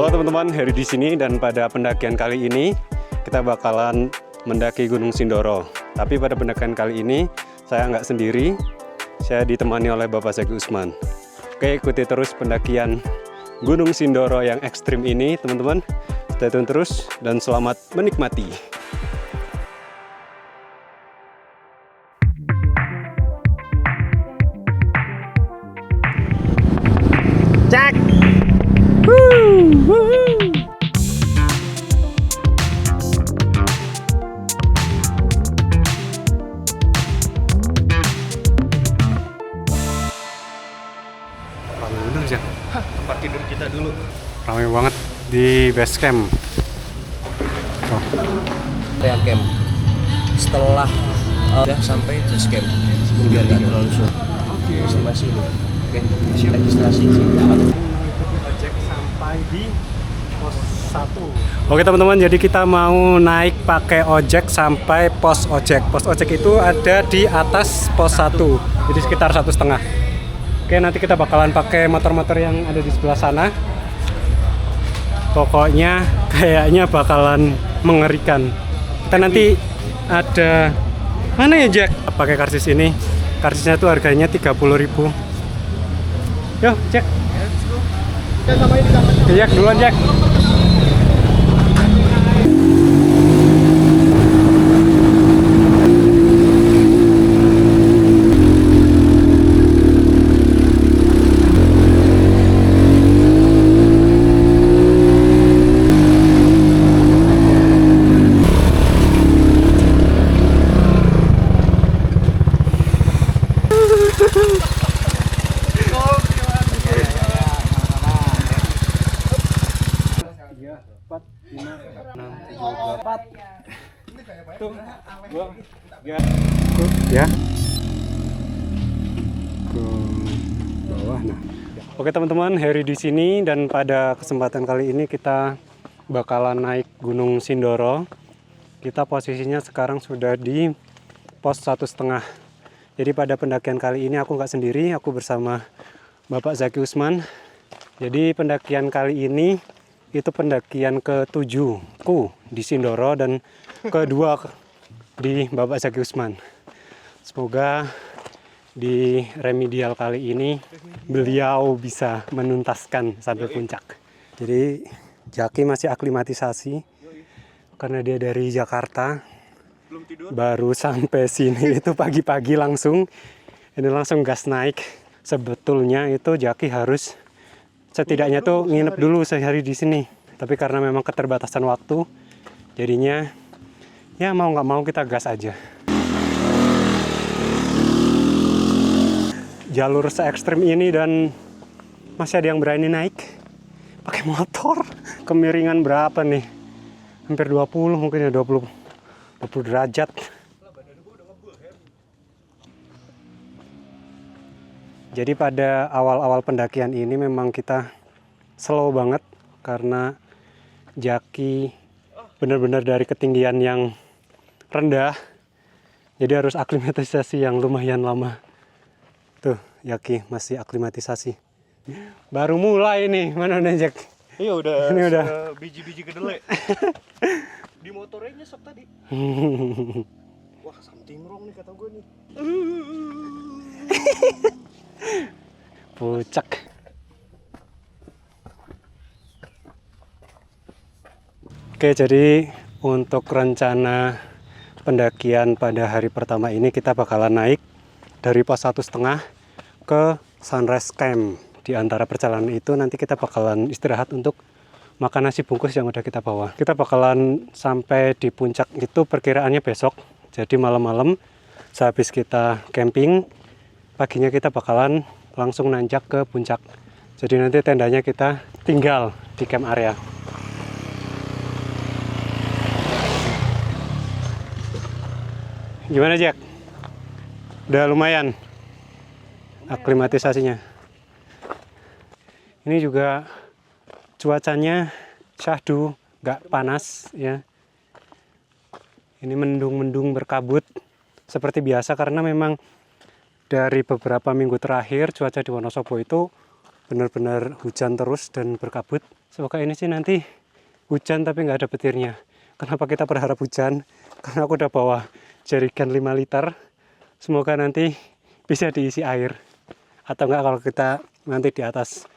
Halo teman-teman, Heri di sini dan pada pendakian kali ini kita bakalan mendaki Gunung Sindoro. Tapi pada pendakian kali ini saya nggak sendiri, saya ditemani oleh Bapak Zaki Usman. Oke, ikuti terus pendakian Gunung Sindoro yang ekstrim ini teman-teman. Stay tune terus dan selamat menikmati. Cek! Ramai bener ya? Tempat tidur kita dulu. Ramai banget di base camp. Oh. Real camp. Setelah udah sampai base camp. Biar nggak terlalu sulit. Estimasi ini. Oke. Registrasi. Ojek sampai di pos 1. Oke teman-teman, jadi kita mau naik pakai ojek sampai pos ojek. Pos ojek itu ada di atas pos 1. Jadi sekitar 1,5. Oke, nanti kita bakalan pakai motor-motor yang ada di sebelah sana. Pokoknya kayaknya bakalan mengerikan. Kita nanti ada mana ya Jack? Pakai karcis ini. Karcisnya tuh harganya 30.000. Yo, Jack. Jack duluan, Jack. Ya ke bawah. Nah, oke teman-teman, Heri di sini dan pada kesempatan kali ini kita bakalan naik Gunung Sindoro. Kita posisinya sekarang sudah di pos 1,5. Jadi pada pendakian kali ini aku nggak sendiri, aku bersama Bapak Zaki Usman. Jadi pendakian kali ini itu pendakian ke-7 ku di Sindoro dan kedua di Bapak Zaki Usman. Semoga di remedial kali ini beliau bisa menuntaskan sampai puncak. Jadi Zaki masih aklimatisasi karena dia dari Jakarta. Baru sampai sini itu pagi-pagi langsung gas naik. Sebetulnya itu Zaki harus setidaknya tuh nginep dulu sehari di sini. Tapi karena memang keterbatasan waktu, jadinya ya mau nggak mau kita gas aja. Jalur se-ekstrim ini dan masih ada yang berani naik pakai motor. Kemiringan berapa nih? Hampir 20 mungkin ya, 20 derajat. Jadi pada awal-awal pendakian ini memang kita slow banget karena Zaki benar-benar dari ketinggian yang rendah. Jadi harus aklimatisasi yang lumayan lama. Tuh, Zaki masih aklimatisasi. Baru mulai nih, mana nih Jack? Iya udah. Ini udah biji-biji kedelai. Di motornya nyesek tadi. Wah, something wrong nih kata gue nih. Pucak. Oke, jadi untuk rencana pendakian pada hari pertama ini kita bakalan naik dari pos 1,5 ke Sunrise Camp. Di antara perjalanan itu nanti kita bakalan istirahat untuk makan nasi bungkus yang udah kita bawa. Kita bakalan sampai di puncak itu perkiraannya besok. Jadi malam-malam sehabis kita camping, paginya kita bakalan langsung nanjak ke puncak. Jadi nanti tendanya kita tinggal di camp area. Gimana Jack? Udah lumayan aklimatisasinya. Ini juga cuacanya syahdu, nggak panas ya. Ini mendung-mendung berkabut seperti biasa karena memang dari beberapa minggu terakhir cuaca di Wonosobo itu benar-benar hujan terus dan berkabut. Semoga ini sih nanti hujan tapi nggak ada petirnya. Kenapa kita berharap hujan? Karena aku udah bawa jerigen 5 liter. Semoga nanti bisa diisi air. Atau enggak kalau kita nanti di atas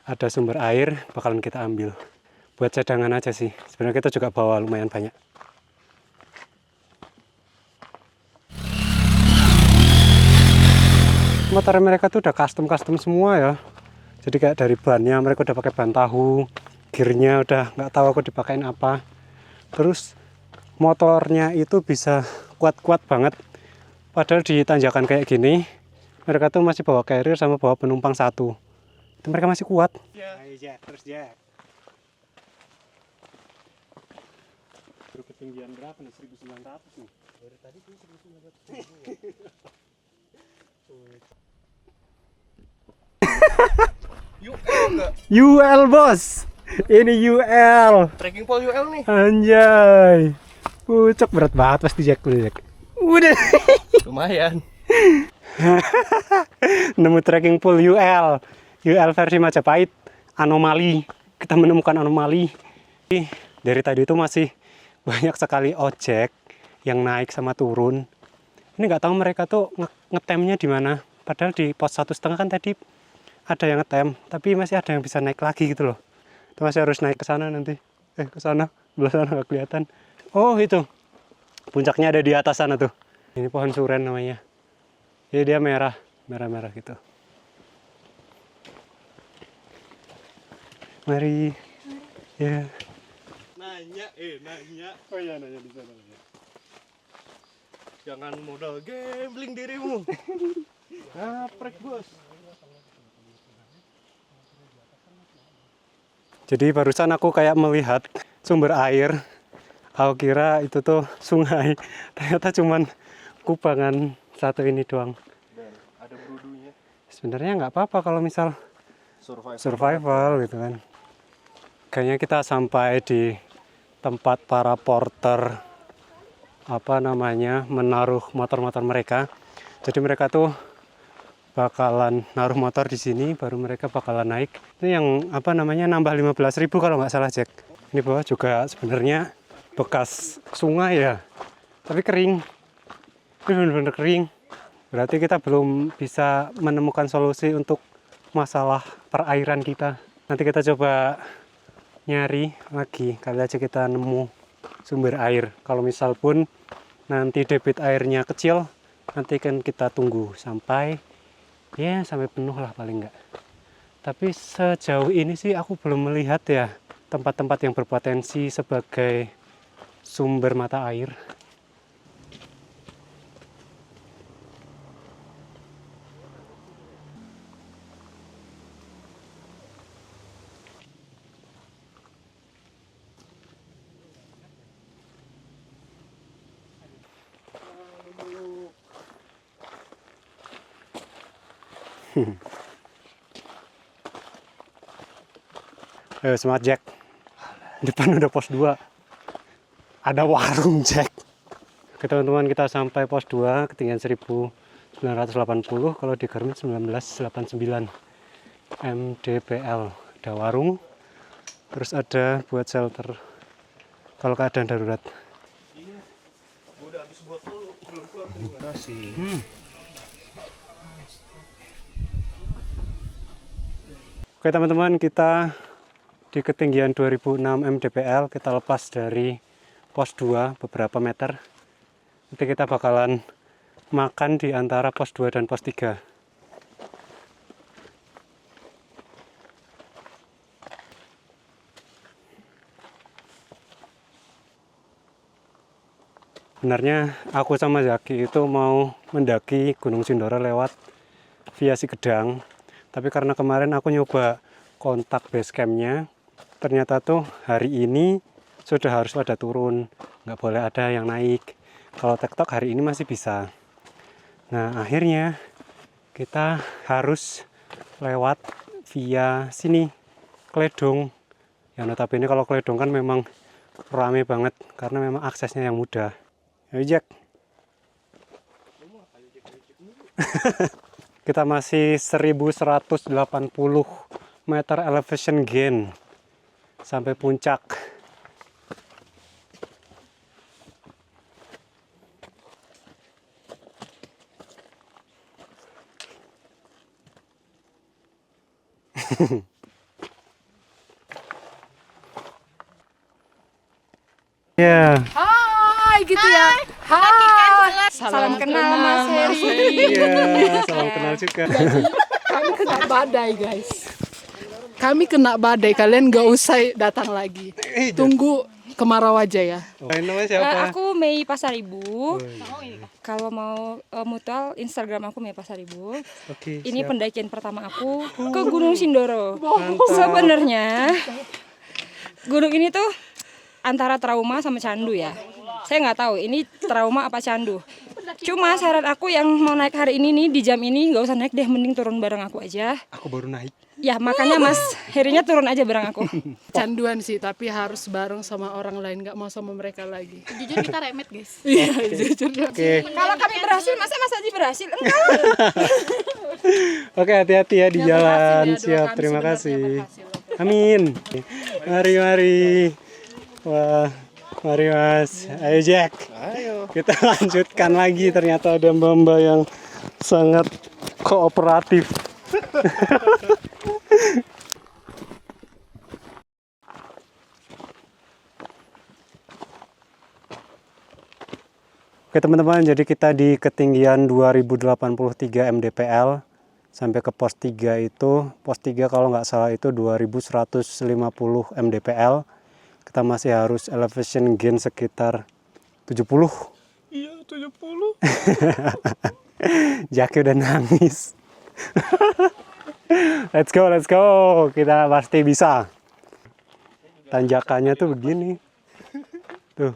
ada sumber air, bakalan kita ambil. Buat cadangan aja sih. Sebenarnya kita juga bawa lumayan banyak. Motor mereka tuh udah custom semua ya. Jadi kayak dari bannya mereka udah pakai ban tahu, gearnya udah nggak tahu aku dipakein apa. Terus motornya itu bisa kuat-kuat banget. Padahal di tanjakan kayak gini, mereka tuh masih bawa carrier sama bawa penumpang satu. Itu mereka masih kuat. Ya, terus ya. Ketinggian berapa nih? 1900 nih. Dari tadi tuh 1900. UL bos, ini UL. Trekking pole UL nih. Anjay, pucuk berat banget pasti Jack. Udah. Lumayan. Nemu trekking pole UL versi Majapahit. Anomali. Kita menemukan anomali. Dari tadi itu masih banyak sekali ojek yang naik sama turun. Ini nggak tahu mereka tuh ngetemnya di mana. Padahal di pos 1,5 kan tadi ada yang ngetem, tapi masih ada yang bisa naik lagi gitu loh. Itu masih harus naik ke sana nanti. Ke sana, belah sana nggak kelihatan. Oh itu, puncaknya ada di atas sana tuh. Ini pohon suren namanya. Jadi dia merah gitu. Mari. Ya. Nanya. Oh iya nanya di sana. Jangan modal gambling dirimu. Aprek bos. Jadi barusan aku kayak melihat sumber air. Aku kira itu tuh sungai. Ternyata cuman kubangan satu ini doang. Dan ada brudunya. Sebenarnya nggak apa-apa kalau misal survival gitu kan. Kayaknya kita sampai di tempat para porter menaruh motor-motor mereka. Jadi mereka tuh bakalan naruh motor di sini, baru mereka bakalan naik. Itu yang nambah 15.000 kalau nggak salah Jack. Ini bawah juga sebenarnya bekas sungai ya, tapi kering. Ini benar-benar kering. Berarti kita belum bisa menemukan solusi untuk masalah perairan kita. Nanti kita coba nyari lagi, kali aja kita nemu sumber air. Kalau misal pun nanti debit airnya kecil, nanti kan kita tunggu sampai penuh lah paling enggak. Tapi sejauh ini sih aku belum melihat ya tempat-tempat yang berpotensi sebagai sumber mata air. Ayo semangat Jack. Depan udah pos 2. Ada warung Jack. Oke teman-teman, kita sampai pos 2 ketinggian 1980, kalau di Garmin 1989 mdpl. Ada warung, terus ada buat shelter kalau keadaan darurat. Udah habis botol belum keluar nasi. Oke teman-teman, kita di ketinggian 2006 mdpl, kita lepas dari pos 2 beberapa meter. Nanti kita bakalan makan di antara pos 2 dan pos 3. Sebenarnya aku sama Zaki itu mau mendaki Gunung Sindoro lewat via Sigedang. Tapi karena kemarin aku nyoba kontak base campnya, ternyata tuh hari ini sudah harus pada turun, nggak boleh ada yang naik. Kalau tektok hari ini masih bisa. Nah akhirnya kita harus lewat via sini, Kledong. Yang notabene kalau Kledong kan memang rame banget karena memang aksesnya yang mudah. Ayo Jack. Kita masih 1180 meter elevation gain. sampai puncak. Ya. Hai gitu ya. Hai. Salam kenal Mas Heri. Iya, salam kenal juga. Kami kena badai guys. Kami kena badai. Kalian gak usah datang lagi. Tunggu kemarau aja ya. Namanya siapa? Aku Mei Pasaribu. Kalau mau mutual Instagram aku Mei Pasaribu. Oke. Ini siap. pendakian pertama aku ke Gunung Sindoro. Sebenarnya gunung ini tuh antara trauma sama candu ya. Saya nggak tahu ini trauma apa candu. Cuma saran aku yang mau naik hari ini nih di jam ini nggak usah naik deh, mending turun bareng aku aja. Aku baru naik. Ya makanya Mas Herinya turun aja bareng aku. Canduan sih, tapi harus bareng sama orang lain. Gak mau sama mereka lagi. Jujur kita remet guys. Iya, jujur. Oke. Kalau kami berhasil, masa Mas Haji berhasil? Enggak. Oke, hati-hati ya di Ya, jalan. berhasil ya, doa Siap, kami terima sebenarnya kasih. berhasil. Amin. Mari. Wah, mari Mas. Ayo Jack. Ayo. Kita lanjutkan lagi. Ternyata ada mbak-mbak yang sangat kooperatif. Oke teman-teman, jadi kita di ketinggian 2083 mdpl sampai ke pos 3 itu, pos 3 kalau nggak salah itu 2150 mdpl. Kita masih harus elevation gain sekitar 70. Iya, 70. Jaki udah nangis. Let's go. Kita pasti bisa. Tanjakannya tuh begini. Tuh.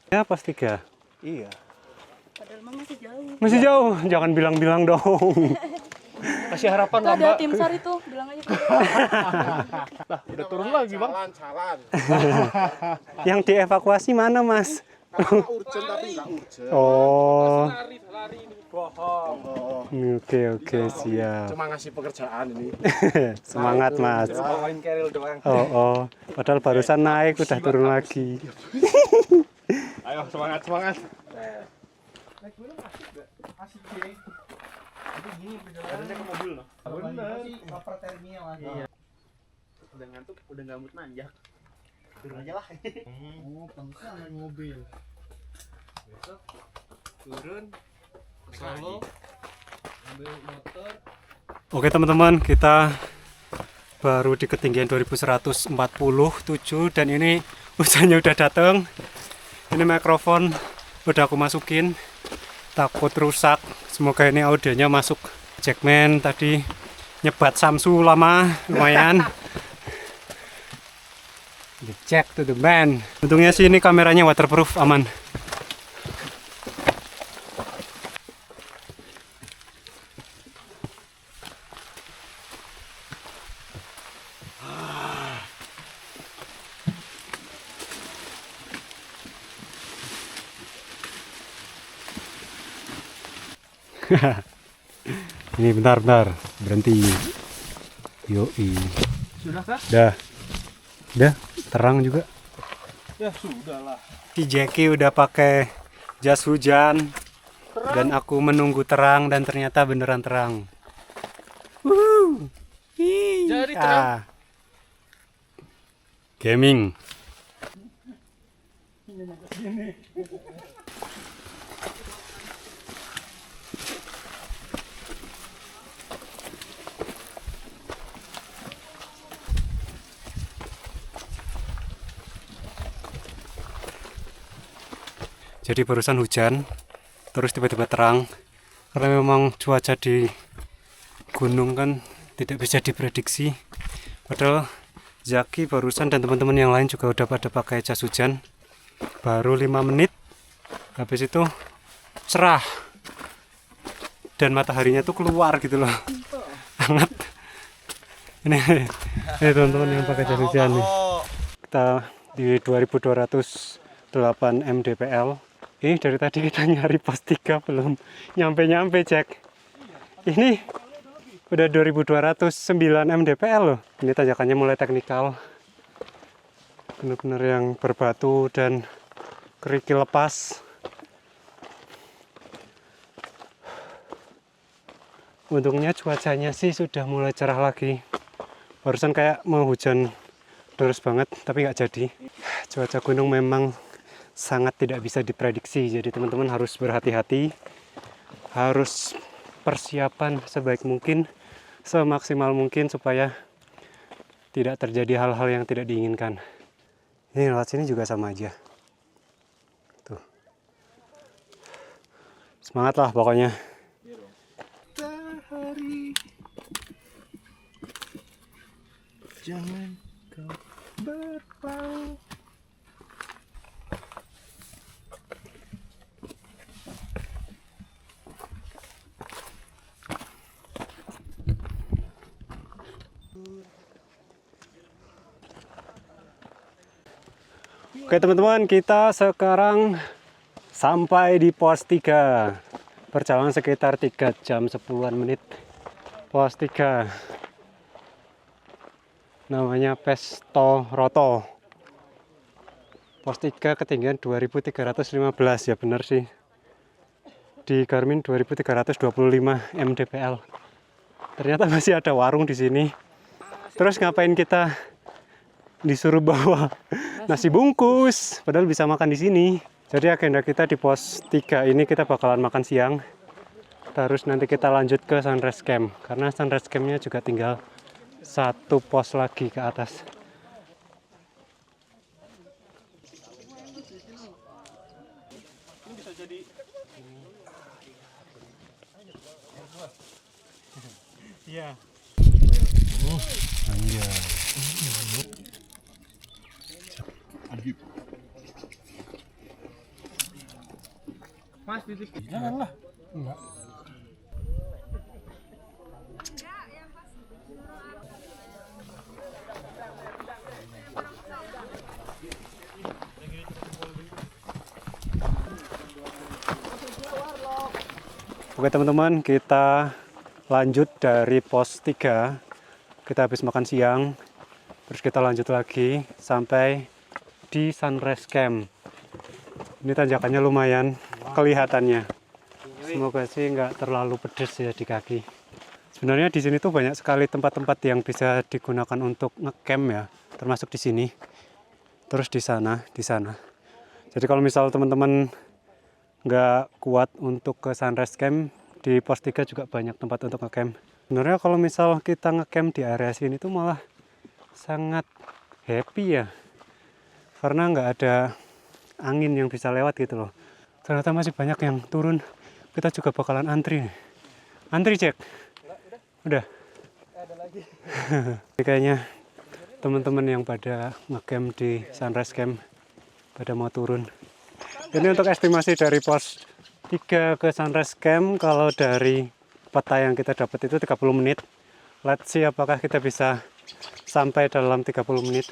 Ya, pos 3. Iya. Padahal mah masih jauh. Masih jauh, jangan bilang-bilang dong. Kasih harapan Tuh ada tim SAR itu, bilang aja. Udah turun lagi bang. Jalan. Yang dievakuasi mana Mas? Urgent tapi nggak urgent. Oh, Lari bohong. oke, siap. Cuma ngasih pekerjaan ini. Semangat Mas. Bawain keril doang. Oh, padahal barusan naik udah turun lagi. Ayo semangat. Asik sih. Tapi gini perjalanannya ke mobil loh. Bener. Over terminal lah. Iya. Udah ngantuk, udah nggak mood nanjak. Turun aja lah. Oh, pantesan naik mobil. Besok turun Solo ambil motor. Oke teman-teman, kita baru di ketinggian 2147 dan ini hujannya udah datang. Ini mikrofon udah aku masukin, takut rusak. Semoga ini audionya masuk. Jackman tadi nyebat Samsu lama lumayan. Check to the man. Untungnya sih ini kameranya waterproof, aman. Ini bentar berhenti. Yoi. Sudahkah? Udah terang juga. Ya sudahlah. Si Jackie udah pakai jas hujan dan aku menunggu terang dan ternyata beneran terang. Wuh. Jadi terang. Gaming. Jadi barusan hujan, terus tiba-tiba terang. Karena memang cuaca di gunung kan tidak bisa diprediksi. Padahal Zaki barusan dan teman-teman yang lain juga udah pada pakai jas hujan. Baru 5 menit, habis itu cerah. Dan mataharinya tuh keluar gitu loh. Hangat. Ini teman-teman yang pakai jas hujan nih. Kita di 2208 mdpl. Ini dari tadi kita nyari pos 3 belum nyampe-nyampe, Jack. Ini Udah 2209 mdpl loh. Ini tanjakannya mulai teknikal. Benar-benar yang berbatu dan kerikil lepas. Untungnya cuacanya sih sudah mulai cerah lagi. Barusan kayak mau hujan deras banget, tapi nggak jadi. Cuaca gunung memang sangat tidak bisa diprediksi, jadi teman-teman harus berhati-hati, harus persiapan sebaik mungkin, semaksimal mungkin supaya tidak terjadi hal-hal yang tidak diinginkan. Ini lewat sini juga sama aja. Tuh. Semangat lah pokoknya. Jangan kau berpaling. Oke teman-teman, kita sekarang sampai di pos 3. Perjalanan sekitar 3 jam 10-an menit. Pos 3. Namanya Pesto Roto. Pos 3 ketinggian 2315, ya benar sih. Di Garmin 2325 mdpl. Ternyata masih ada warung di sini. Terus ngapain kita disuruh bawa nasi bungkus, padahal bisa makan di sini. Jadi agenda kita di pos 3 ini kita bakalan makan siang. Terus nanti kita lanjut ke Sunrise Camp, karena Sunrise Camp-nya juga tinggal 1 pos lagi ke atas. Bisa jadi Iya. Mas titik. Janganlah. Enggak. Oke teman-teman, kita lanjut dari pos 3. Kita habis makan siang, terus kita lanjut lagi sampai di Sunrise Camp. Ini tanjakannya lumayan kelihatannya. Semoga sih nggak terlalu pedes ya di kaki. Sebenarnya di sini tuh banyak sekali tempat-tempat yang bisa digunakan untuk ngecamp ya, termasuk di sini. Terus di sana. Jadi kalau misal teman-teman nggak kuat untuk ke Sunrise Camp, di pos 3 juga banyak tempat untuk ngecamp. Sebenarnya kalau misal kita ngecamp di area sini tuh malah sangat happy ya, karena nggak ada angin yang bisa lewat gitu loh. Ternyata masih banyak yang turun. Kita juga bakalan antri nih. Antri Jack? Udah? Ada lagi. Kayaknya teman-teman yang pada ngecamp di Sunrise Camp pada mau turun. Ini untuk estimasi dari pos 3 ke Sunrise Camp, kalau dari peta yang kita dapat itu 30 menit. Let's see apakah kita bisa sampai dalam 30 menit.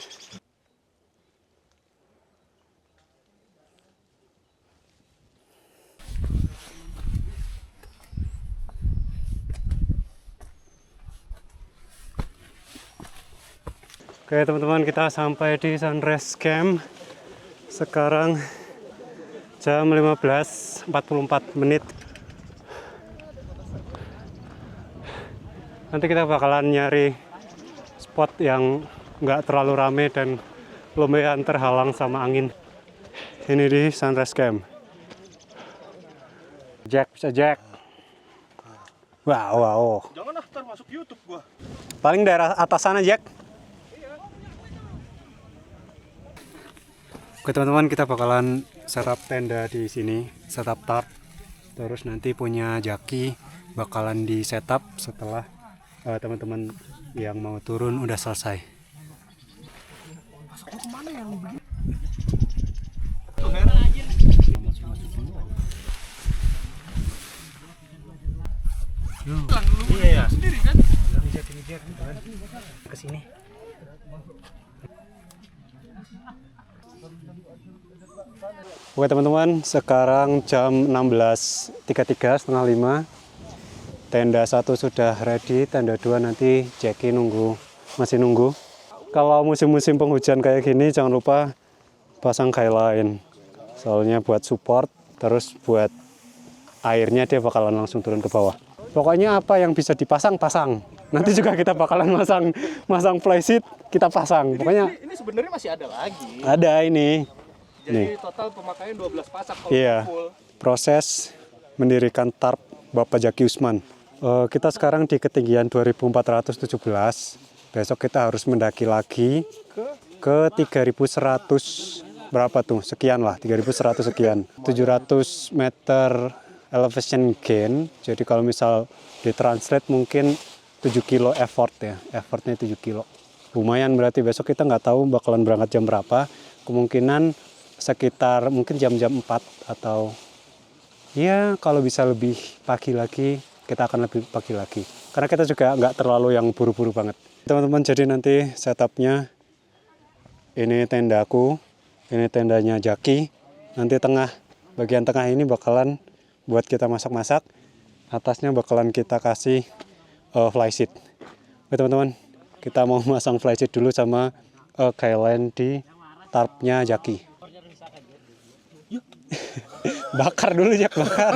Oke teman-teman, kita sampai di Sunrise Camp. Sekarang jam 15.44 menit. Nanti kita bakalan nyari spot yang nggak terlalu rame dan lumayan terhalang sama angin. Ini di Sunrise Camp. Jack, bisa Jack. Wow. Jangan lah, ntar masuk YouTube gua. Paling daerah atas sana, Jack. Oke teman-teman, kita bakalan setup tenda di sini, setup tarp. Terus nanti punya jaki bakalan di setup setelah teman-teman yang mau turun udah selesai. Iya ya. Sendiri kan? Ke sini. Oke teman-teman, sekarang jam 16.33, setengah 5. Tenda 1 sudah ready, tenda 2 nanti Jackie masih nunggu. Kalau musim-musim penghujan kayak gini jangan lupa pasang skyline. Soalnya buat support, terus buat airnya dia bakalan langsung turun ke bawah. Pokoknya apa yang bisa dipasang, pasang. Nanti juga kita bakalan masang flysheet, kita pasang. Pokoknya Ini sebenarnya masih ada lagi. ada ini. Jadi Nih. total pemakaian 12 pasang kalau Iya. full. Proses mendirikan tarp Bapak Jaki Usman. Kita sekarang di ketinggian 2417. Besok kita harus mendaki lagi ke 3100 berapa tuh? Sekian lah, 3100 sekian. 700 meter elevation gain. Jadi kalau misal ditranslate mungkin 7 kilo effort ya. Effortnya 7 kilo. Lumayan berarti besok kita nggak tahu bakalan berangkat jam berapa. Kemungkinan sekitar mungkin jam-jam 4 atau ya kalau bisa lebih pagi lagi, kita akan lebih pagi lagi. Karena kita juga nggak terlalu yang buru-buru banget. Teman-teman, jadi nanti setupnya ini tendaku, ini tendanya Jaki. Nanti bagian tengah ini bakalan buat kita masak-masak. Atasnya bakalan kita kasih flysheet. Oke teman-teman, kita mau masang flysheet dulu sama skyline di tarpnya Jaki. Bakar dulu Jak, bakar.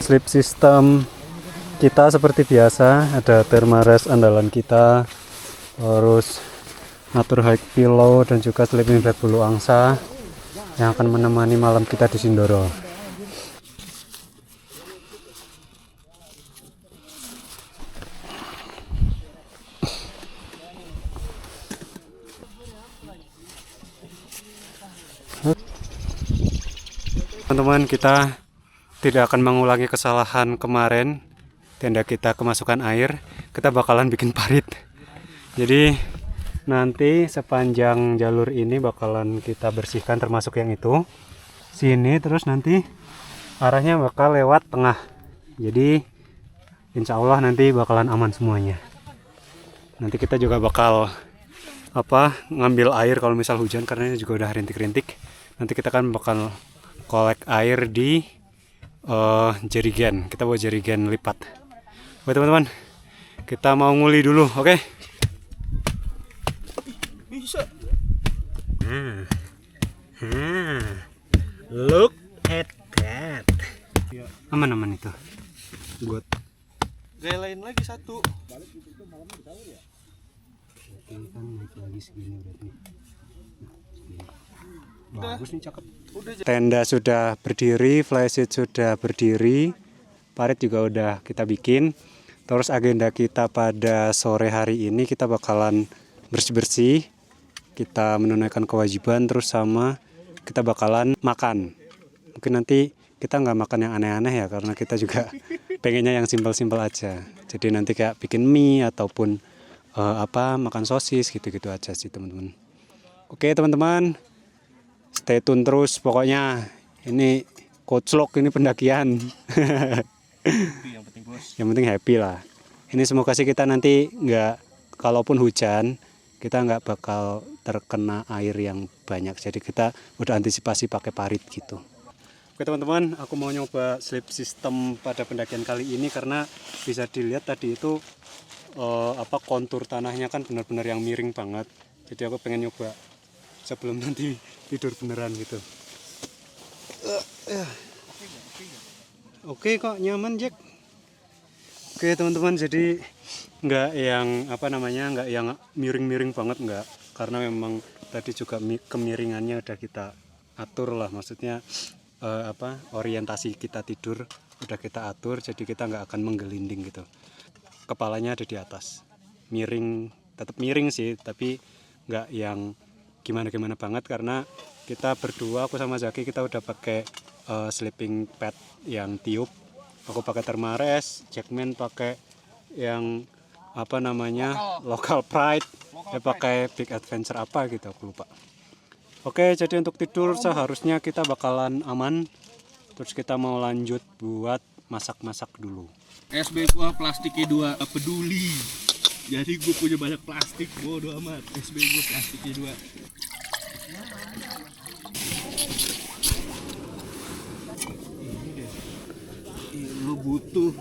Sleep system kita seperti biasa, ada thermarest andalan kita, terus Natur Hike Pillow dan juga sleeping bag bulu angsa yang akan menemani malam kita di Sindoro. Teman-teman, kita tidak akan mengulangi kesalahan kemarin. Tenda kita kemasukan air, kita bakalan bikin parit. Jadi nanti sepanjang jalur ini bakalan kita bersihkan, termasuk yang itu sini, terus nanti arahnya bakal lewat tengah. Jadi insya Allah nanti bakalan aman semuanya. Nanti kita juga bakal ngambil air kalau misal hujan, karena ini juga udah rintik-rintik. Nanti kita kan bakal kolek air di jerigen. Kita bawa jerigen lipat. Oke teman-teman, kita mau nguli dulu, oke? Bisa. Look at that. Aman-aman itu. Buat Gaya lain lagi satu. kan naik lagi segini berarti. Bagus nih, cakep. Udah Tenda sudah berdiri, flysheet sudah berdiri, parit juga udah kita bikin. Terus agenda kita pada sore hari ini kita bakalan bersih-bersih, kita menunaikan kewajiban, terus sama kita bakalan makan. Mungkin nanti kita nggak makan yang aneh-aneh ya, karena kita juga pengennya yang simpel-simpel aja. Jadi nanti kayak bikin mie ataupun makan sosis gitu-gitu aja sih teman-teman. Oke teman-teman, stay tune terus pokoknya. Ini coachlog, ini pendakian. yang penting bos. Yang penting happy lah. Ini semoga sih kita nanti kalaupun hujan, kita nggak bakal terkena air yang banyak. Jadi kita udah antisipasi pakai parit gitu. Oke teman-teman, aku mau nyoba sleep system pada pendakian kali ini karena bisa dilihat tadi itu kontur tanahnya kan benar-benar yang miring banget. Jadi aku pengen nyoba sebelum nanti tidur beneran gitu. Oke kok, nyaman Jack. Oke teman-teman, jadi nggak yang miring-miring banget, nggak, karena memang tadi juga kemiringannya udah kita atur lah, maksudnya orientasi kita tidur udah kita atur, jadi kita nggak akan menggelinding gitu. Kepalanya ada di atas, miring, tetap miring sih, tapi nggak yang gimana-gimana banget, karena kita berdua, aku sama Zaki, kita udah pakai sleeping pad yang tiup. Aku pakai Thermarest, Jackman pakai yang Local Pride, dia pakai Big Adventure apa gitu, aku lupa. Oke, jadi untuk tidur seharusnya kita bakalan aman. Terus kita mau lanjut buat masak-masak dulu. SB gua plastiknya 2 peduli. Jadi gue punya banyak plastik, bodo amat. SB gue plastiknya 2. Ini deh. Lu butuh.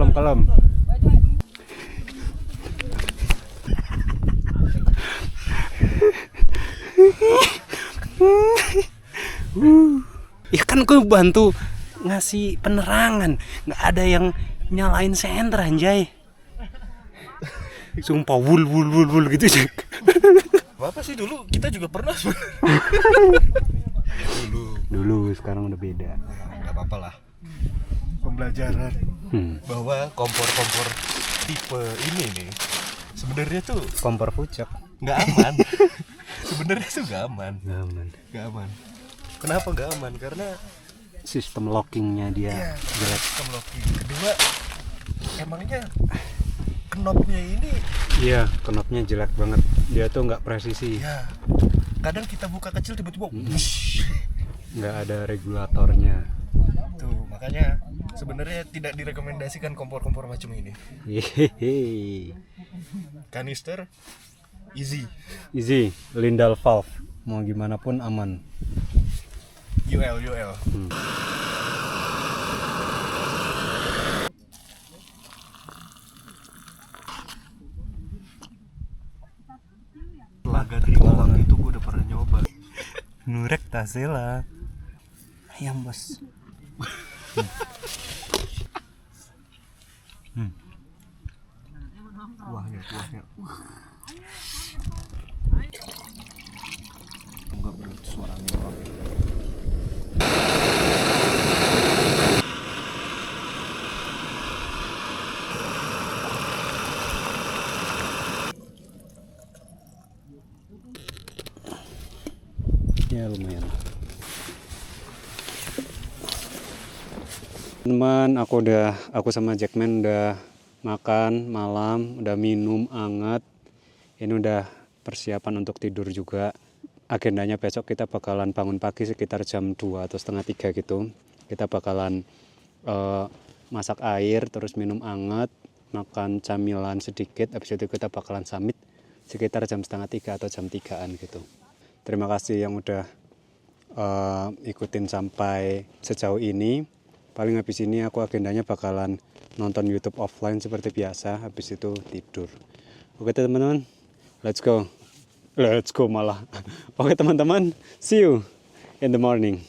Kalem. Ya kan gue bantu ngasih penerangan, nggak ada yang nyalain senter anjay. Sumpah wul gitu aja. Apa sih dulu kita juga pernah Dulu sekarang udah beda. nggak apa-apa lah. Pembelajaran bahwa kompor-kompor tipe ini nih sebenarnya tuh Kompor pucak. nggak aman. Sebenarnya tuh nggak aman. Nggak aman. Kenapa nggak aman? Karena Sistem lockingnya dia jelek. sistem locking. Kedua, emangnya knopnya ini Iya, knopnya jelek banget. Dia tuh nggak presisi. ya kadang kita buka kecil tiba-tiba wush. Nggak ada regulatornya. Tuh makanya sebenarnya tidak direkomendasikan kompor-kompor macam ini. Hehehe. Kanister easy, Easy, Lindal valve. Mau gimana pun aman. UL. Laga Triwawang itu gue udah pernah nyoba. Nurek Tasela. Ayam bos. Kuahnya. Enggak berarti suaranya orang. Ya lumayan. Teman, aku sama Jackman udah makan malam, udah minum anget. Ini udah persiapan untuk tidur juga. Agendanya besok kita bakalan bangun pagi sekitar jam 2 atau setengah 3 gitu. Kita bakalan masak air, terus minum anget, makan camilan sedikit. Habis itu kita bakalan summit sekitar jam setengah 3 atau jam 3-an gitu. Terima kasih yang udah ikutin sampai sejauh ini. Paling habis ini aku agendanya bakalan nonton YouTube offline seperti biasa. Habis itu tidur. Oke teman-teman, let's go malah. Oke teman-teman, see you in the morning.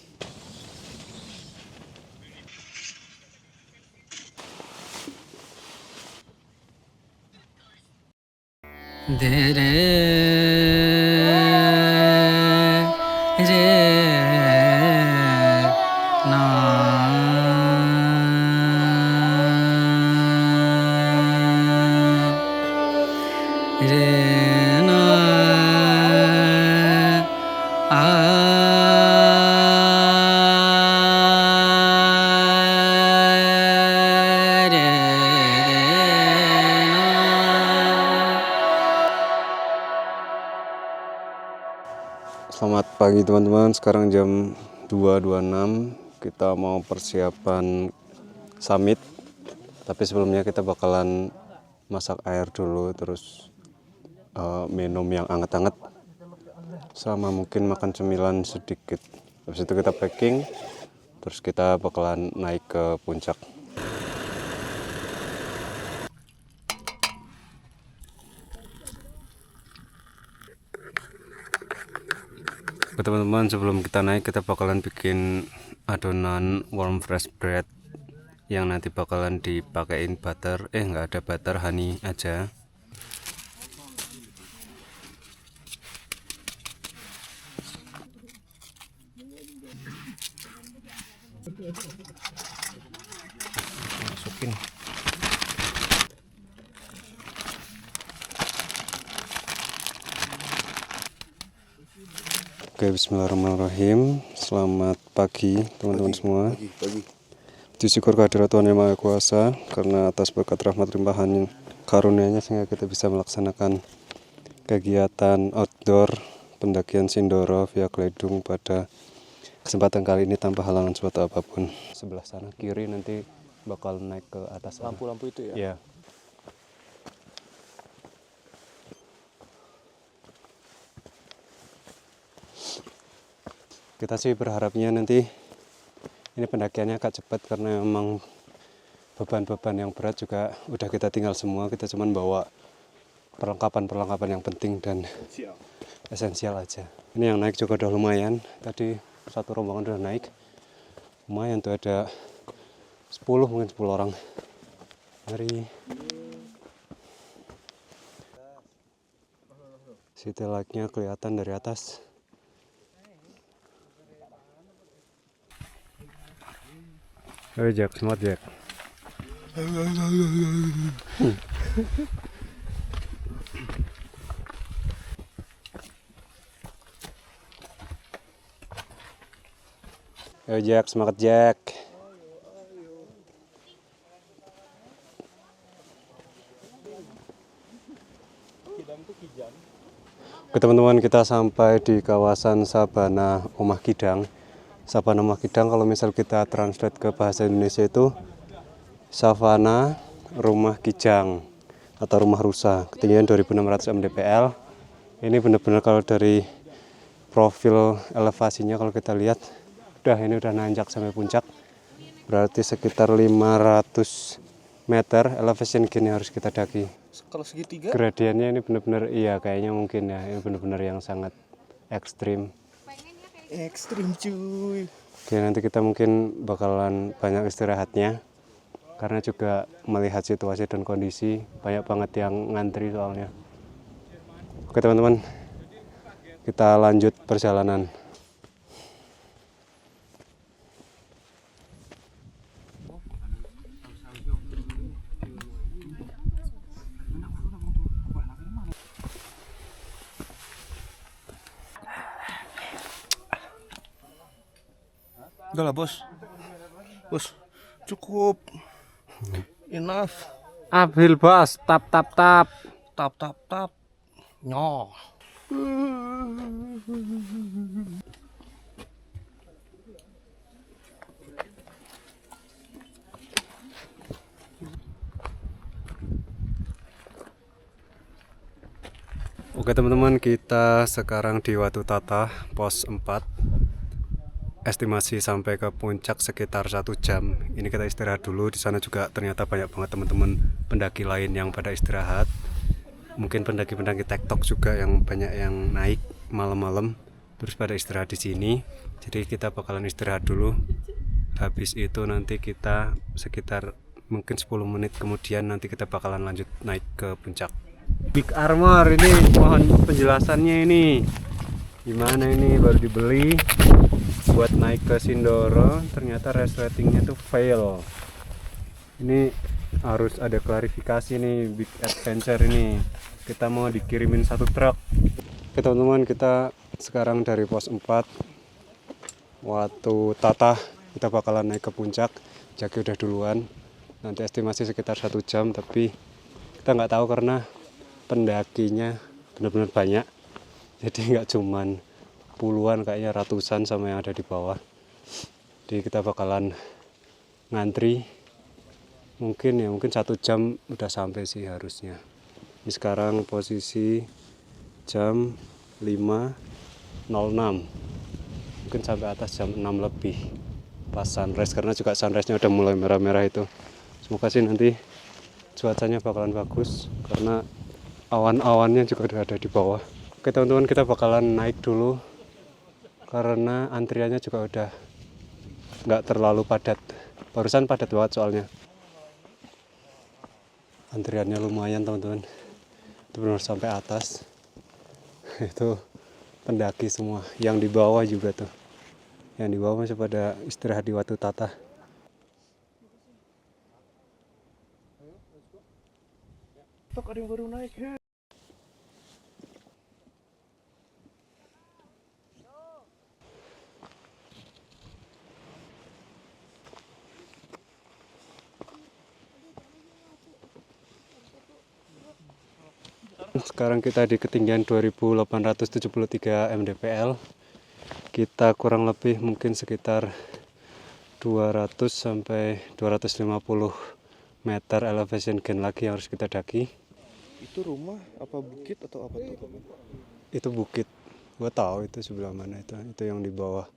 Selamat pagi teman-teman, sekarang jam 2.26. Kita mau persiapan summit. Tapi sebelumnya kita bakalan masak air dulu, terus minum yang anget-anget, sama mungkin makan cemilan sedikit. Habis itu kita packing, terus kita bakalan naik ke puncak. Teman-teman, sebelum kita naik kita bakalan bikin adonan warm fresh bread yang nanti bakalan dipakein butter. Nggak ada butter, honey aja. Masukin. Oke, bismillahirrahmanirrahim. Selamat pagi teman-teman semua. Pagi. Puji syukur kehadirat Tuhan Yang Maha Kuasa, karena atas berkat rahmat limpahan karunia-Nya sehingga kita bisa melaksanakan kegiatan outdoor pendakian Sindoro via Gledung pada kesempatan kali ini tanpa halangan suatu apapun. Sebelah sana kiri nanti bakal naik ke atas. Lampu-lampu itu ya? Iya. Kita sih berharapnya nanti ini pendakiannya agak cepat karena memang beban-beban yang berat juga udah kita tinggal semua. Kita cuman bawa perlengkapan-perlengkapan yang penting dan esensial aja. Ini yang naik juga udah lumayan. Tadi satu rombongan udah naik. Lumayan tuh, ada 10 mungkin 10 orang. Mari. City light-nya kelihatan dari atas. Ayo Jack, semangat Jack. Ayo Jack, semangat Jack. Oke teman-teman, kita sampai di kawasan Sabana Omah Kidang. Sabana Omah Kidang kalau misal kita translate ke bahasa Indonesia itu Savana Rumah Kijang atau Rumah Rusa, ketinggian 2600 mdpl. Ini benar-benar kalau dari profil elevasinya kalau kita lihat, ini udah nanjak sampai puncak. Berarti sekitar 500 meter elevation gini harus kita daki. Kalau segitiga? Gradiennya ini benar-benar iya kayaknya mungkin ya, ini benar-benar yang sangat ekstrim. Ekstrim cuy. Oke, nanti kita mungkin bakalan banyak istirahatnya karena juga melihat situasi dan kondisi, banyak banget yang ngantri soalnya. Oke teman-teman, kita lanjut perjalanan. Udah lah bos. Bos, cukup. Enough. Uphill bos, tap. Tap. Nyoh. Oke teman-teman, kita sekarang di Watu Tata, pos 4. Estimasi sampai ke puncak sekitar 1 jam. Ini kita istirahat dulu. Di sana juga ternyata banyak banget teman-teman pendaki lain yang pada istirahat. Mungkin pendaki-pendaki TikTok juga yang banyak yang naik malam-malam terus pada istirahat di sini. Jadi kita bakalan istirahat dulu. Habis itu nanti kita sekitar mungkin 10 menit kemudian nanti kita bakalan lanjut naik ke puncak. Big Armor ini mohon penjelasannya ini. Gimana ini baru dibeli buat naik ke Sindoro, ternyata resletingnya tuh fail. Ini harus ada klarifikasi nih, Big Adventure ini. Kita mau dikirimin 1 truk. Oke teman-teman, kita sekarang dari pos 4 Watu Tata, kita bakalan naik ke puncak. Jaki udah duluan, nanti estimasi sekitar 1 jam, tapi kita nggak tahu karena pendakinya benar-benar banyak. Jadi nggak cuman puluhan, kayaknya ratusan sama yang ada di bawah. Jadi kita bakalan ngantri. Mungkin 1 jam udah sampai sih harusnya. Ini sekarang posisi jam 5.06. Mungkin sampai atas jam 6 lebih. Pas sunrise, karena juga sunrise-nya udah mulai merah-merah itu. Semoga sih nanti cuacanya bakalan bagus karena awan-awannya juga udah ada di bawah. Oke teman-teman, kita bakalan naik dulu karena antriannya juga udah nggak terlalu padat. Barusan padat banget soalnya. Antriannya lumayan teman-teman. Itu benar sampai atas. Itu pendaki semua. Yang di bawah juga tuh. Yang di bawah masih pada istirahat di Watu Tata. Tok ada yang baru naik. Sekarang kita di ketinggian 2873 mdpl. Kita kurang lebih mungkin sekitar 200 sampai 250 meter elevation gain lagi yang harus kita daki. Itu rumah apa bukit atau apa tuh? Itu bukit. Gua tahu itu sebelah mana itu. Itu yang di bawah.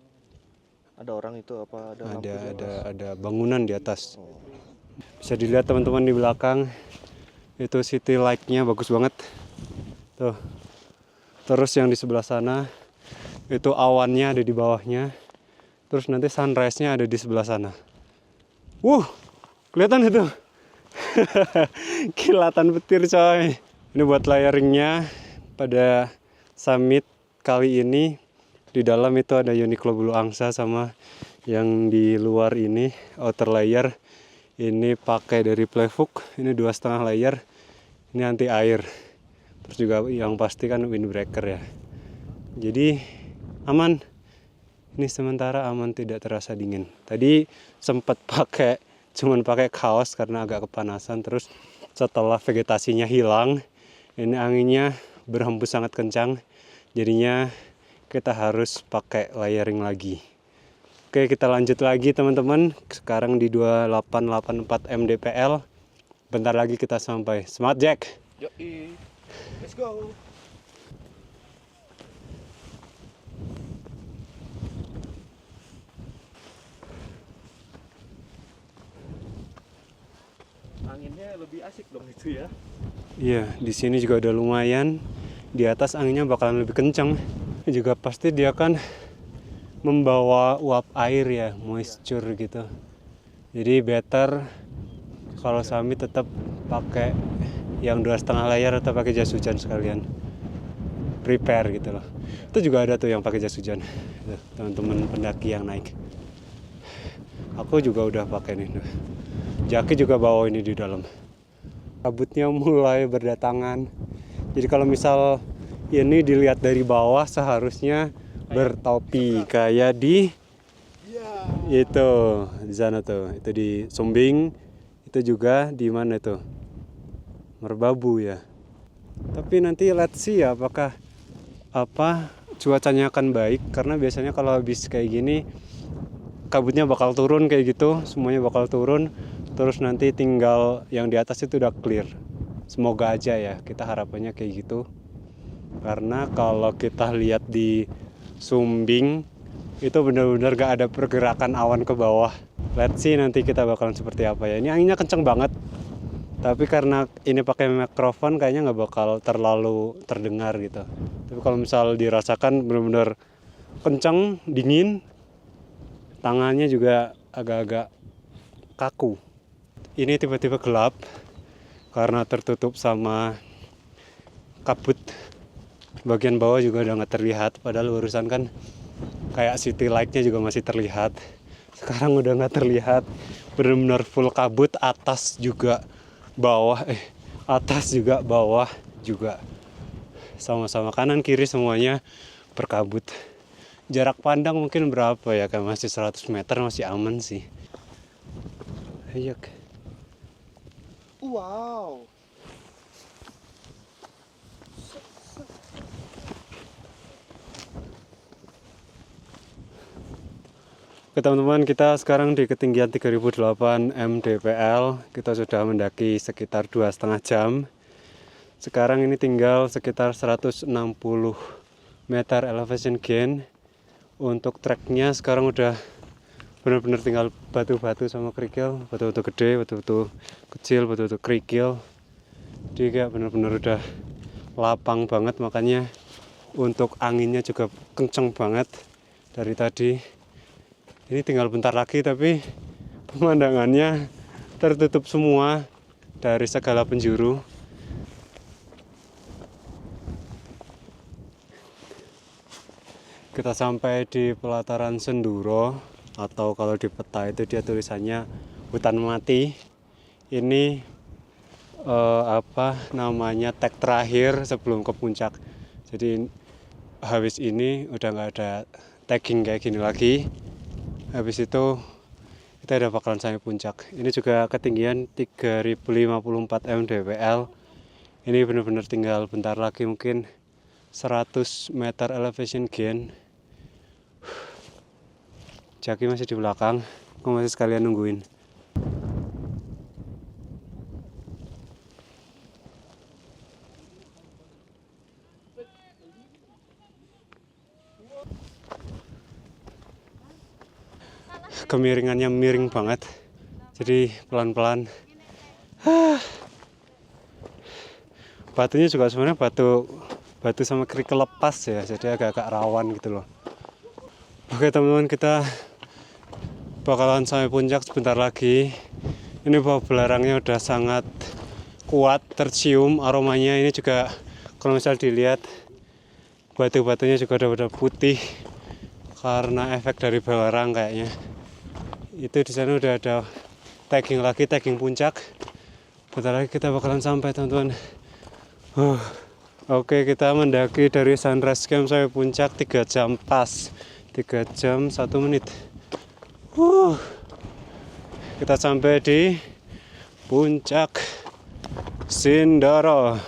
Ada orang itu apa ada lampu di atas? Ada bangunan di atas. Bisa dilihat teman-teman di belakang. Itu city light-nya bagus banget. Tuh. Terus yang di sebelah sana itu awannya ada di bawahnya. Terus nanti sunrise-nya ada di sebelah sana. Kelihatan itu. Kilatan petir coy. Ini buat layeringnya pada summit kali ini. Di dalam itu ada Uniqlo Bulu Angsa sama yang di luar ini outer layer. Ini pakai dari Playbook. Ini 2,5 layer. Ini anti air. Terus juga yang pasti kan windbreaker ya. Jadi aman. Ini sementara aman, tidak terasa dingin. Tadi sempat cuman pakai kaos karena agak kepanasan. Terus setelah vegetasinya hilang, ini anginnya berhembus sangat kencang. Jadinya kita harus pakai layering lagi. Oke, kita lanjut lagi teman-teman. Sekarang di 2884 mdpl. Bentar lagi kita sampai. Semangat Jack. Yoi. Let's go. Anginnya lebih asik dong itu ya. Iya, di sini juga udah lumayan. Di atas anginnya bakalan lebih kencang. Juga pasti dia kan membawa uap air ya, moisture gitu. Jadi better kalau summit tetap pakai yang 2,5 layer atau pakai jas hujan sekalian. Prepare gitu loh. Itu juga ada tuh yang pakai jas hujan. Teman-teman pendaki yang naik. Aku juga udah pakai nih. Jaki juga bawa ini di dalam. Kabutnya mulai berdatangan. Jadi kalau misal ini dilihat dari bawah seharusnya bertopi kayak di itu di sana tuh. Itu di Sumbing. Itu juga di mana itu? Merbabu ya. Tapi nanti let's see ya apakah cuacanya akan baik, karena biasanya kalau habis kayak gini kabutnya bakal turun kayak gitu, semuanya bakal turun. Terus nanti tinggal yang di atas itu udah clear. Semoga aja ya, kita harapannya kayak gitu. Karena kalau kita lihat di Sumbing itu benar-benar gak ada pergerakan awan ke bawah. Let's see nanti kita bakalan seperti apa ya. Ini anginnya kenceng banget. Tapi karena ini pakai mikrofon kayaknya nggak bakal terlalu terdengar gitu. Tapi kalau misal dirasakan benar-benar kenceng, dingin, tangannya juga agak-agak kaku. Ini tiba-tiba gelap karena tertutup sama kabut. Bagian bawah juga udah nggak terlihat, padahal barusan kan kayak city light-nya juga masih terlihat. Sekarang udah nggak terlihat, benar-benar full kabut, atas juga bawah, atas juga bawah juga. Sama-sama kanan kiri semuanya berkabut. Jarak pandang mungkin berapa ya, kayak masih 100 meter masih aman sih. Ayo. Wow. Oke teman-teman, kita sekarang di ketinggian 3008 mdpl. Kita sudah mendaki sekitar 2,5 jam. Sekarang ini tinggal sekitar 160 meter elevation gain. Untuk treknya sekarang udah benar-benar tinggal batu-batu sama kerikil. Batu-batu gede, batu-batu kecil, batu-batu kerikil. Jadi kayak benar-benar udah lapang banget, makanya untuk anginnya juga kenceng banget dari tadi. Ini tinggal bentar lagi tapi pemandangannya tertutup semua dari segala penjuru. Kita sampai di pelataran Senduro, atau kalau di peta itu dia tulisannya hutan mati. Ini tag terakhir sebelum ke puncak. Jadi habis ini udah nggak ada tagging kayak gini lagi. Habis itu kita udah bakalan sampai puncak. Ini juga ketinggian 3054 mdpl. Ini benar-benar tinggal bentar lagi, mungkin 100 meter elevation gain. Jaki masih di belakang, aku masih sekalian nungguin. Kemiringannya miring banget, jadi pelan-pelan. Batunya juga sebenarnya batu sama kerikil lepas ya, jadi agak-agak rawan gitu loh. Oke teman-teman, kita bakalan sampai puncak sebentar lagi. Ini bau belerangnya udah sangat kuat, tercium aromanya. Ini juga kalau misal dilihat batu-batunya juga udah putih karena efek dari belerang kayaknya. Itu di sana udah ada tagging lagi, tagging puncak. Bentar lagi kita bakalan sampai teman-teman. Oke, kita mendaki dari Sunrise Camp sampai puncak 3 jam pas, 3 jam 1 menit. Kita sampai di puncak Sindoro.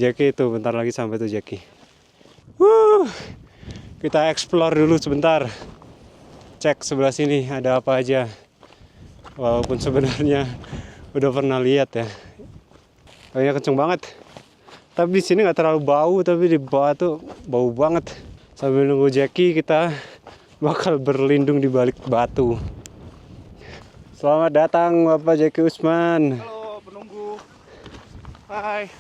Jaki itu bentar lagi sampai tuh Jaki. Kita explore dulu sebentar. Cek sebelah sini ada apa aja. Walaupun sebenarnya udah pernah lihat ya. Kayaknya kenceng banget. Tapi di sini nggak terlalu bau, tapi di bawah tuh bau banget. Sambil nunggu Jaki, kita bakal berlindung di balik batu. Selamat datang Bapak Jaki Usman. Halo penunggu. Hai.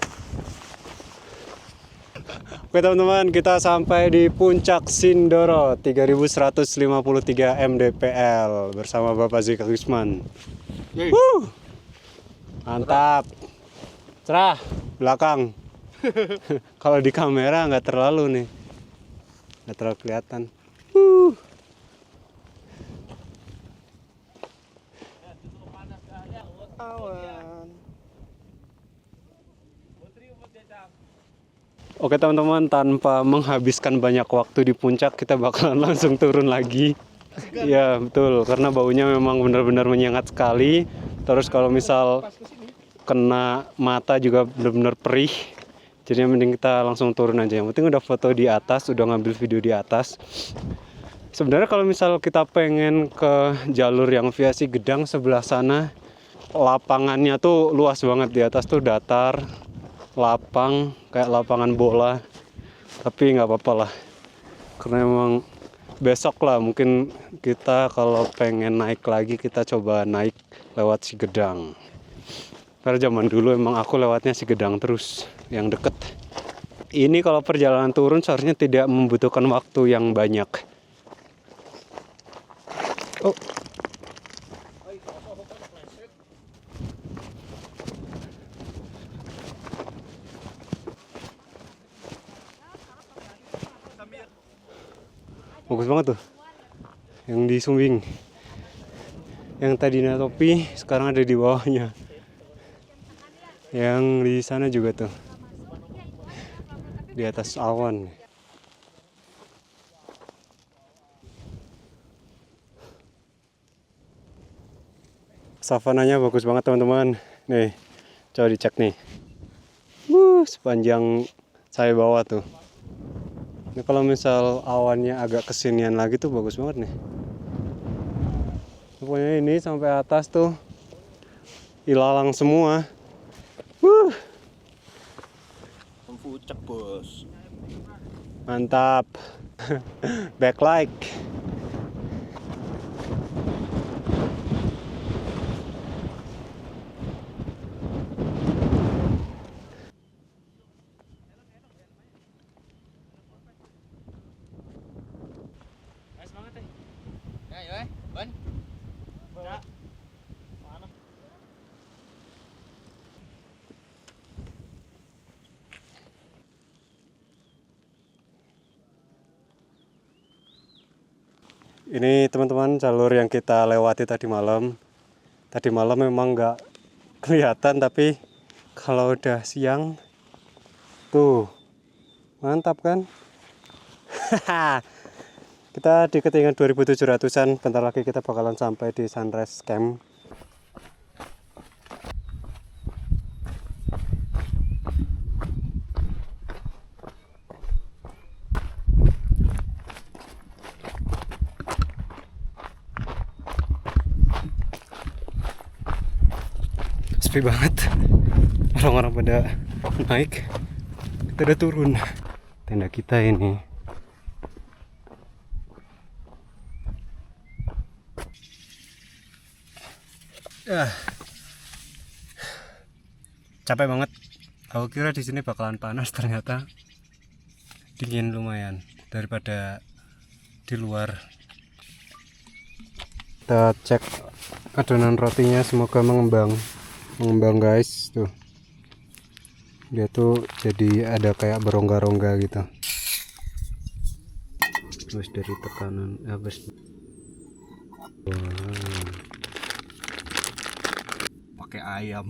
Oke teman-teman, kita sampai di puncak Sindoro 3153 mdpl bersama Bapak Jaki Usman. Mantap. Cerah belakang. Kalau di kamera nggak terlalu nih, nggak terlalu kelihatan. Oke teman-teman, tanpa menghabiskan banyak waktu di puncak, kita bakalan langsung turun lagi. Ya betul, karena baunya memang benar-benar menyengat sekali. Terus kalau misal kena mata juga benar-benar perih. Jadi mending kita langsung turun aja. Yang penting udah foto di atas, udah ngambil video di atas. Sebenarnya kalau misal kita pengen ke jalur yang via Sigedang sebelah sana, lapangannya tuh luas banget. Di atas tuh datar, lapang kayak lapangan bola. Tapi nggak apa-apa lah, karena emang besok lah mungkin kita kalau pengen naik lagi, kita coba naik lewat Sigedang. Karena zaman dulu emang aku lewatnya Sigedang terus, yang deket. Ini kalau perjalanan turun seharusnya tidak membutuhkan waktu yang banyak. Oh. Bagus banget tuh yang di Sumbing, yang tadinya topi sekarang ada di bawahnya, yang di sana juga tuh di atas awan. Savananya bagus banget teman-teman. Nih coba dicek nih, sepanjang saya bawa tuh. Ini kalau misal awannya agak kesinian lagi tuh bagus banget nih. Pokoknya ini sampai atas tuh ilalang semua. Puncak bos. Mantap. Backlight. Ini teman-teman jalur yang kita lewati tadi malam. Tadi malam memang nggak kelihatan, tapi kalau udah siang tuh mantap kan. Kita di ketinggian 2700-an. Bentar lagi kita bakalan sampai di Sunrise Camp. sepi banget. Orang-orang pada naik, kita udah turun. Tenda kita ini. Capek banget. Aku kira di sini bakalan panas, ternyata dingin lumayan daripada di luar. Kita cek adonan rotinya, semoga mengembang guys. Tuh, dia tuh jadi ada kayak berongga-rongga gitu. Terus dari tekanan habis. Pakai ayam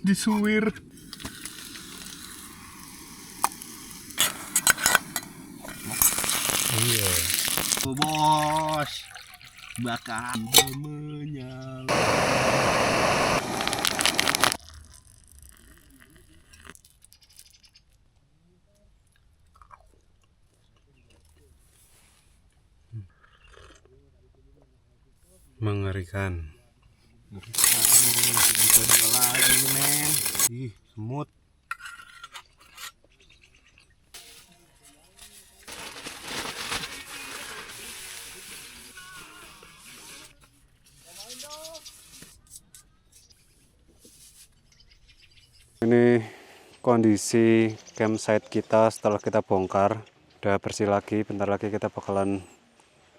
disuwir. Iya. Oh, bos. Bakar menyala. Mengerikan. Lagi men. Ih, semut. Ini kondisi campsite kita setelah kita bongkar. Udah bersih lagi, bentar lagi kita bakalan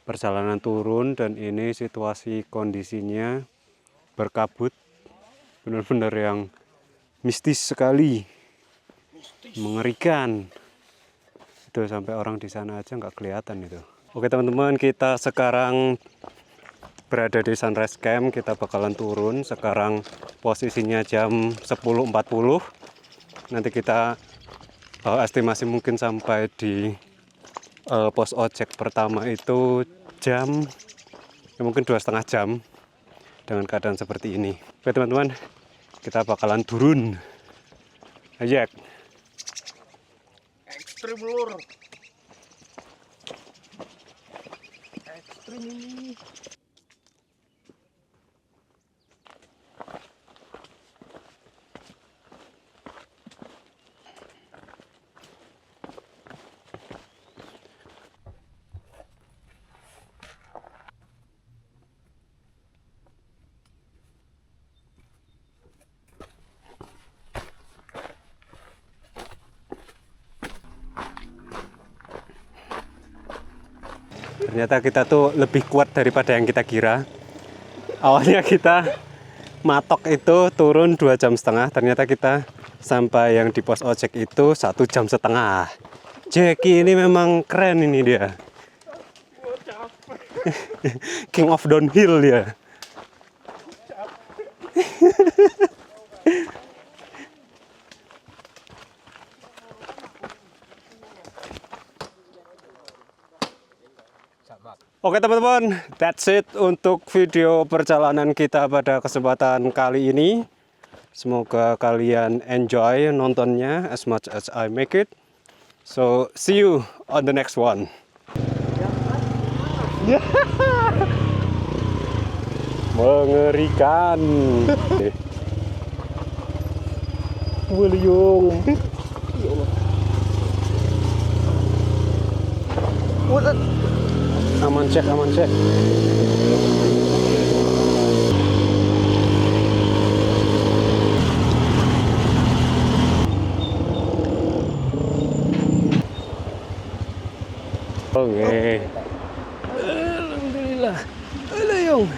perjalanan turun. Dan ini situasi kondisinya berkabut, benar-benar yang mistis sekali, mengerikan. Itu sampai orang di sana aja nggak kelihatan itu. Oke teman-teman, kita sekarang berada di Sunrise Camp. Kita bakalan turun. Sekarang posisinya jam 10.40. Nanti kita estimasi mungkin sampai di pos ojek pertama itu jam mungkin 2,5 jam dengan keadaan seperti ini. Oke teman-teman, kita bakalan turun. Ajak. Ekstrim lur. Ekstrim ini. Ternyata kita tuh lebih kuat daripada yang kita kira. Awalnya kita matok itu turun 2,5 jam. Ternyata kita sampai yang di pos ojek itu 1,5 jam. Jackie ini memang keren ini dia. King of downhill dia. Oke teman-teman, that's it untuk video perjalanan kita pada kesempatan kali ini. Semoga kalian enjoy nontonnya as much as I make it. So, see you on the next one. Mengerikan. William. Aman cek, aman cek. Oke. Alhamdulillah. Halo, Yung.